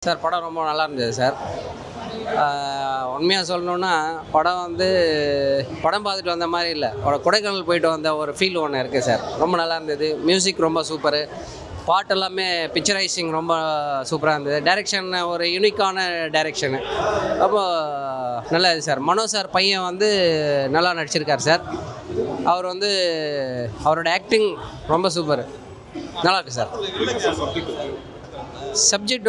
Sir படம் ரொம்ப நல்லா இருந்தது சார். உண்மையாக சொல்லணுன்னா படம் படம் பார்த்துட்டு வந்த மாதிரி இல்லை, கொடைக்கானல் போயிட்டு வந்த ஒரு ஃபீல் ஒன்று இருக்குது சார். ரொம்ப நல்லா இருந்தது. மியூசிக் ரொம்ப சூப்பரு, பாட்டு எல்லாமே பிக்சரைசிங் ரொம்ப சூப்பராக இருந்தது. டைரெக்ஷன் ஒரு யூனிக்கான டைரெக்ஷனு, ரொம்ப நல்லா இது சார். மனோ சார் பையன் நல்லா நடிச்சிருக்கார் சார். அவர் அவரோட ஆக்டிங் ரொம்ப சூப்பர், நல்லா இருக்கு சார். Subject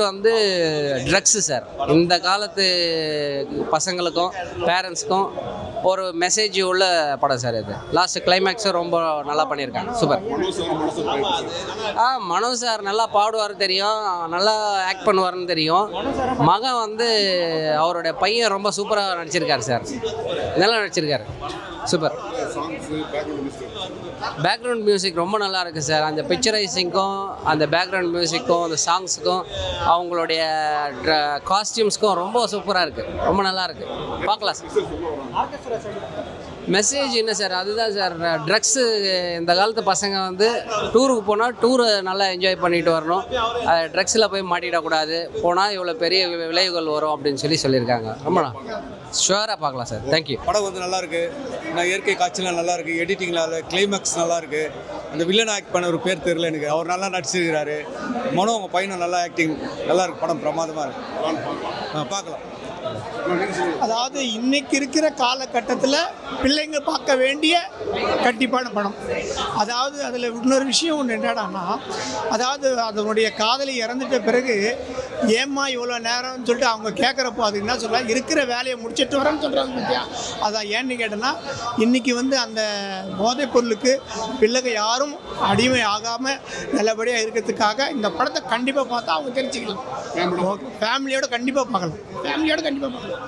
drugs sir. இந்த காலத்து பசங்களுக்கும் பேரண்ட்ஸ்க்கும் ஒரு மெசேஜ் உள்ள படம் சார் இது. லாஸ்ட் கிளைமேக்ஸும் ரொம்ப நல்லா பண்ணியிருக்காங்க, சூப்பர். மனோ சார் நல்லா பாடுவார் தெரியும், நல்லா ஆக்ட் பண்ணுவார்னு தெரியும். மகன் அவருடைய பையன் ரொம்ப சூப்பராக நடிச்சிருக்காரு சார், நல்லா நடிச்சிருக்காரு, சூப்பர். பேக்ரவுண்ட் மியூசிக் ரொம்ப நல்லா இருக்குது சார். அந்த பிக்சரைசிங்க்கும் அந்த பேக்ரவுண்ட் மியூசிக்கும் அந்த சாங்ஸுக்கும் அவங்களுடைய காஸ்டியூம்ஸ்க்கும் ரொம்ப சூப்பராக இருக்குது, ரொம்ப நல்லா இருக்குது, பார்க்கலாம் சார். மெசேஜ் என்ன சார், அதுதான் சார். ட்ரக்ஸு இந்த காலத்து பசங்க டூருக்கு போனால் டூரை நல்லா என்ஜாய் பண்ணிட்டு வரணும், ட்ரக்ஸில் போய் மாட்டிடக்கூடாது, போனால் இவ்வளோ பெரிய விளைவுகள் வரும் அப்படின்னு சொல்லியிருக்காங்க. ரொம்ப ஷுவராக பார்க்கலாம் சார். தேங்க்யூ. படம் நல்லாயிருக்கு. இயற்கை காட்சிலாம் நல்லாயிருக்கு, எடிட்டிங்லாம் கிளைமேக்ஸ் நல்லாயிருக்கு. அந்த வில்லன் ஆக்ட் பண்ண ஒரு பேர் தெரியல எனக்கு, அவர் நல்லா நடிச்சிருக்கிறாரு. மனோ அவங்க பையனும் நல்லா ஆக்டிங், நல்லாயிருக்கு. படம் பிரமாதமாக இருக்குது, பார்க்கலாம். அதாவது இன்னைக்கு இருக்கிற காலகட்டத்தில் பிள்ளைங்க பார்க்க வேண்டிய கண்டிப்பான படம். அதாவது அதில் இன்னொரு விஷயம் ஒன்று என்னடான்னா, அதாவது அதனுடைய காதலி இறந்துட்ட பிறகு ஏம்மா இவ்வளோ நேரம்னு சொல்லிட்டு அவங்க கேட்குறப்போ அது என்ன சொல்கிறாங்க, இருக்கிற வேலையை முடிச்சுட்டு வரேன்னு சொல்கிறாங்க பற்றியா. அதான் ஏன்னு கேட்டேன்னா, இன்றைக்கி அந்த போதைப் பொருளுக்கு பிள்ளைங்க யாரும் அடிமை ஆகாமல் நல்லபடியாக இருக்கிறதுக்காக இந்த படத்தை கண்டிப்பாக பார்த்தா அவங்க தெரிஞ்சுக்கலாம். ஃபேமிலியோட கண்டிப்பாக பார்க்கலாம், ஃபேமிலியோட கண்டிப்பாக பார்க்கலாம்.